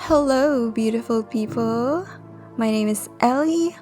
Hello, beautiful people. My name is Ellie.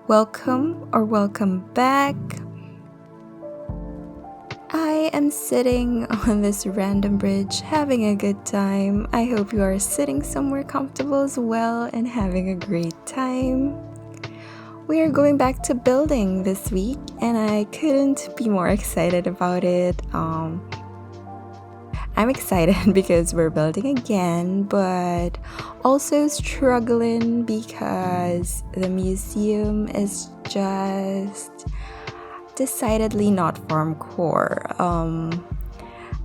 Welcome back. I am sitting on this random bridge having a good time. I hope you are sitting somewhere comfortable as well and having a great time. We are going back to building this week and I couldn't be more excited about it. I'm excited because we're building again, but also struggling because the museum is just decidedly not Farmcore.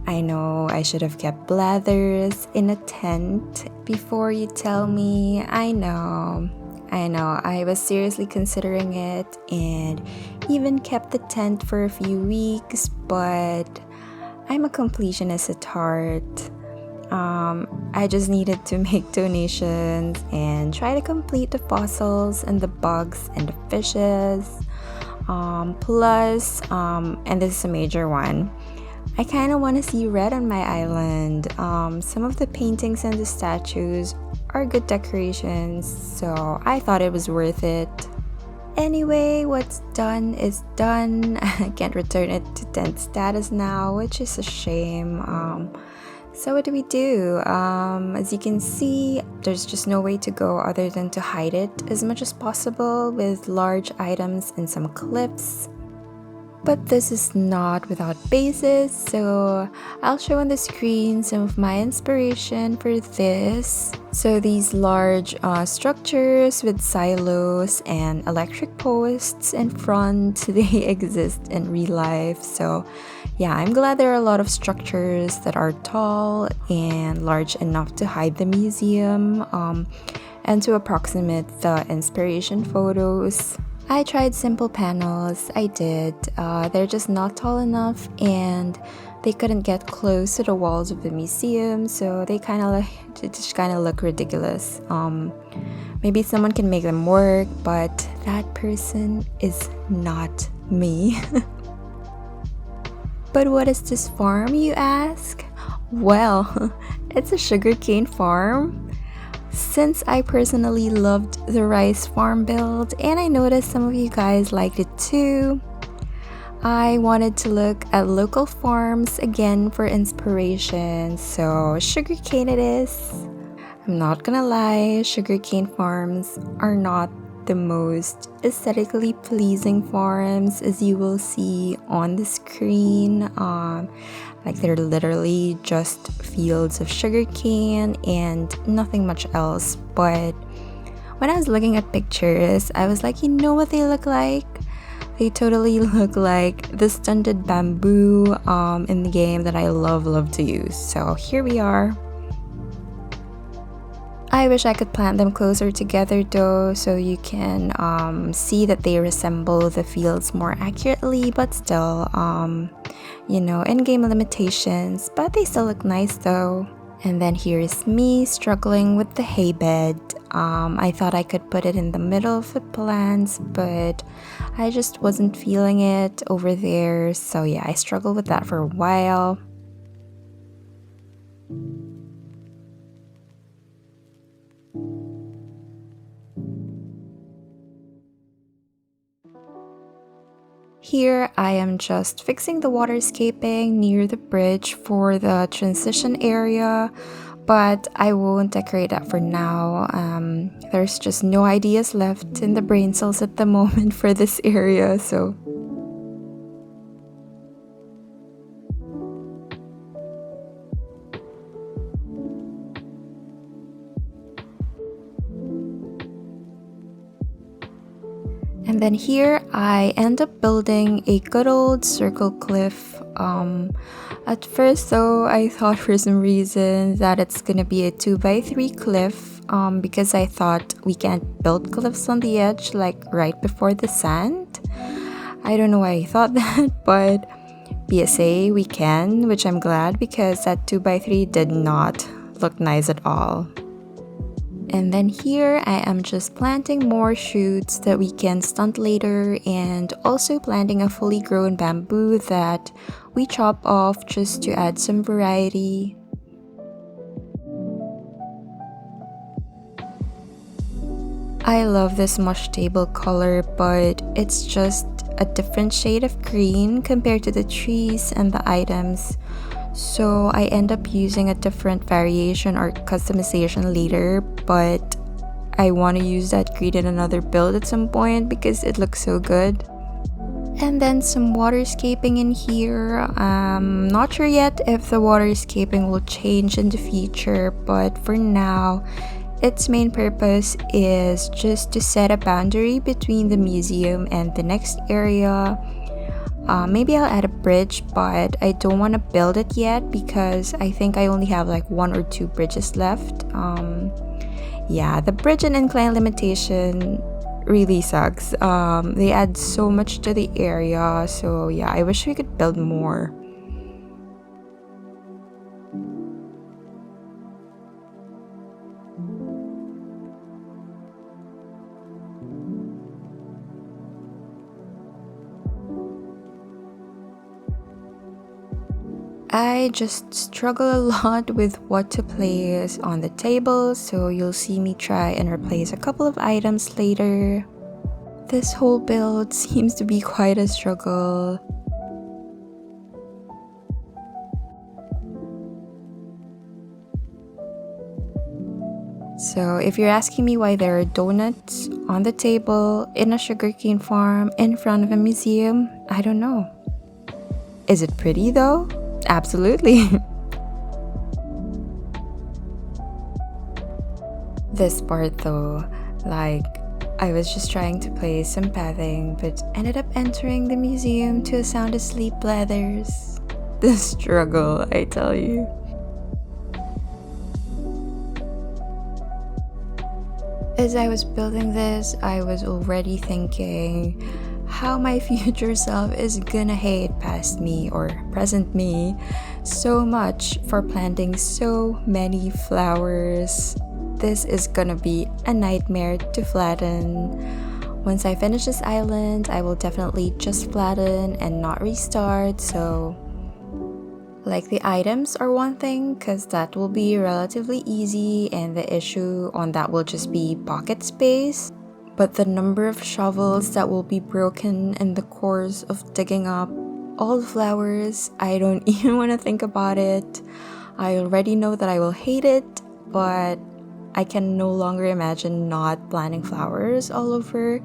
I know I should have kept bladders in a tent before you tell me. I know. I was seriously considering it and even kept the tent for a few weeks, but I'm a completionist at heart. I just needed to make donations and try to complete the fossils and the bugs and the fishes. Plus, and this is a major one, I kind of want to see red on my island. Some of the paintings and the statues are good decorations, so I thought it was worth it. Anyway, what's done is done. I can't return it to tent status now, which is a shame. So what do? As you can see, there's just no way to go other than to hide it as much as possible with large items and some clips. But this is not without basis, so I'll show on the screen some of my inspiration for this. So these large structures with silos and electric posts in front, they exist in real life. So yeah, I'm glad there are a lot of structures that are tall and large enough to hide the museum and to approximate the inspiration photos. I tried simple panels, I did. They're just not tall enough and they couldn't get close to the walls of the museum, so they just kind of look ridiculous. Maybe someone can make them work, but that person is not me. But what is this farm, you ask? Well, it's a sugarcane farm. Since I personally loved the rice farm build and I noticed some of you guys liked it too, I wanted to look at local farms again for inspiration, so sugarcane it is. I'm not gonna lie, sugarcane farms are not the most aesthetically pleasing farms, as you will see on the screen. Like they're literally just fields of sugarcane and nothing much else. But when I was looking at pictures, I was like, you know what they look like? They totally look like the stunted bamboo in the game that I love to use. So here we are. I wish I could plant them closer together though, so you can see that they resemble the fields more accurately, but still, in-game limitations, but they still look nice though. And then here's me struggling with the hay bed. I thought I could put it in the middle of the plants, but I just wasn't feeling it over there, so yeah, I struggled with that for a while. Here I am just fixing the waterscaping near the bridge for the transition area, but I won't decorate that for now. There's just no ideas left in the brain cells at the moment for this area, so. And then here I end up building a good old circle cliff. At first though, I thought for some reason that it's gonna be a 2x3 cliff because I thought we can't build cliffs on the edge like right before the sand. I don't know why I thought that, but PSA, we can, which I'm glad because that 2x3 did not look nice at all. And then here I am just planting more shoots that we can stunt later, and also planting a fully grown bamboo that we chop off just to add some variety. I love this mush table color, but it's just a different shade of green compared to the trees and the items. So I end up using a different variation or customization later, but I want to use that green in another build at some point because it looks so good. And then some waterscaping in here. Not sure yet if the waterscaping will change in the future, but for now, its main purpose is just to set a boundary between the museum and the next area. Maybe I'll add a bridge, but I don't want to build it yet because I think I only have like 1 or 2 bridges left. Yeah, the bridge and incline limitation really sucks. They add so much to the area, so yeah, I wish we could build more. I just struggle a lot with what to place on the table, so you'll see me try and replace a couple of items later. This whole build seems to be quite a struggle. So if you're asking me why there are donuts on the table in a sugarcane farm in front of a museum, I don't know. Is it pretty though? Absolutely. This part though, like, I was just trying to play some pathing but ended up entering the museum to a sound asleep blathers. The struggle, I tell you. As I was building this, I was already thinking how my future self is gonna hate past me or present me so much for planting so many flowers. This is gonna be a nightmare to flatten. Once I finish this island, I will definitely just flatten and not restart. So like, the items are one thing because that will be relatively easy and the issue on that will just be pocket space. But the number of shovels that will be broken in the course of digging up all the flowers, I don't even want to think about it. I already know that I will hate it, but I can no longer imagine not planting flowers all over.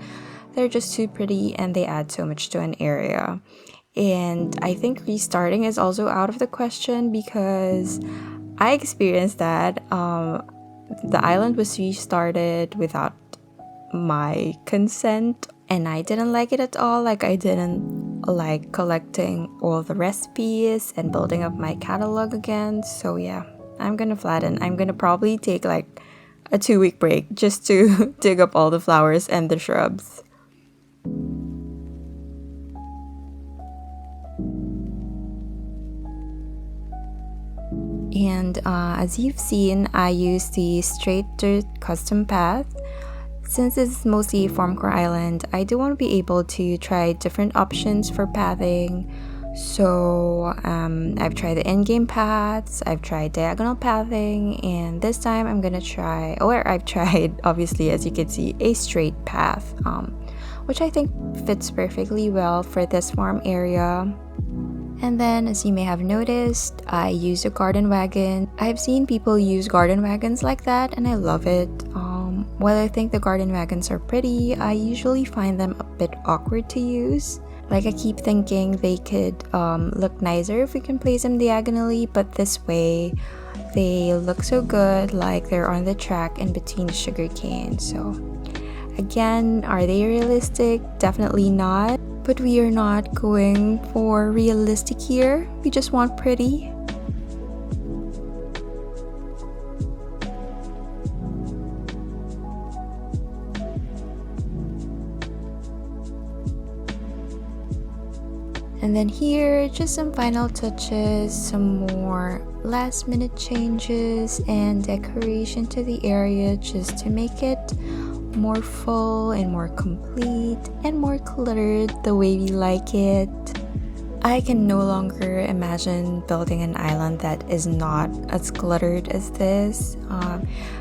They're just too pretty and they add so much to an area. And I think restarting is also out of the question because I experienced that. The island was restarted without my consent and I didn't like it at all. Like, I didn't like collecting all the recipes and building up my catalog again. So yeah, I'm gonna flatten. I'm gonna probably take like a 2-week break just to dig up all the flowers and the shrubs. And as you've seen, I use the straight dirt custom path. Since this is mostly Farmcore Island, I do want to be able to try different options for pathing. So I've tried the in-game paths, I've tried diagonal pathing, and this time I'm gonna try, or I've tried, obviously, as you can see, a straight path, which I think fits perfectly well for this farm area. And then, as you may have noticed, I use a garden wagon. I've seen people use garden wagons like that, and I love it. While I think the garden wagons are pretty, I usually find them a bit awkward to use. Like, I keep thinking they could look nicer if we can place them diagonally, but this way, they look so good, like they're on the track in between the sugarcane. So, again, are they realistic? Definitely not. But we are not going for realistic here. We just want pretty. And then here, just some final touches, some more last minute changes and decoration to the area just to make it more full and more complete and more cluttered the way we like it. I can no longer imagine building an island that is not as cluttered as this.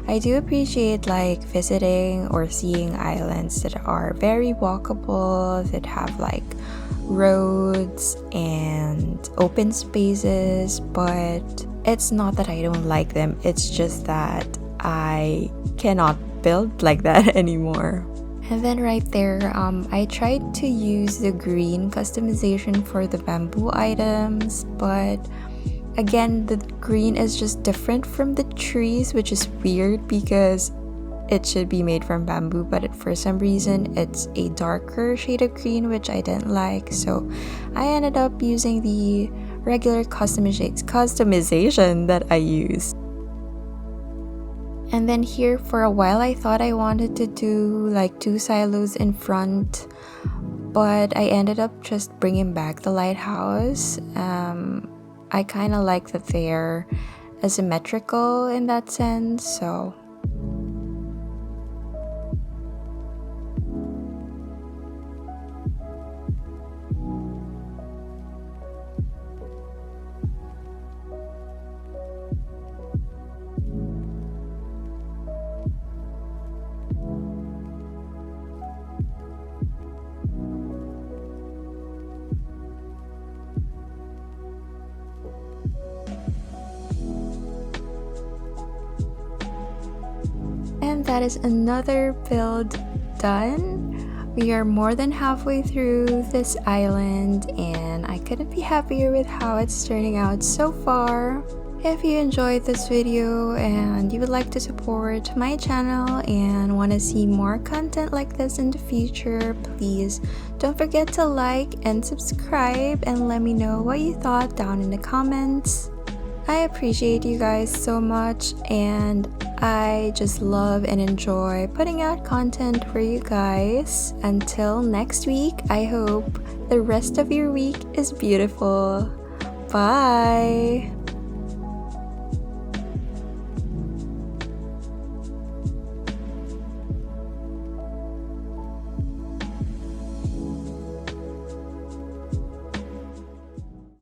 I do appreciate like visiting or seeing islands that are very walkable, that have like roads and open spaces, but it's not that I don't like them, it's just that I cannot build like that anymore. And then right there, I tried to use the green customization for the bamboo items, but again, the green is just different from the trees, which is weird because it should be made from bamboo, but for some reason it's a darker shade of green, which I didn't like, so I ended up using the regular customization that I used. And then here for a while I thought I wanted to do like 2 silos in front, but I ended up just bringing back the lighthouse. I kind of like that they're asymmetrical in that sense, so and that is another build done. We are more than halfway through this island and I couldn't be happier with how it's turning out so far. If you enjoyed this video and you would like to support my channel and want to see more content like this in the future, please don't forget to like and subscribe and let me know what you thought down in the comments. I appreciate you guys so much, and I just love and enjoy putting out content for you guys. Until next week, I hope the rest of your week is beautiful. Bye!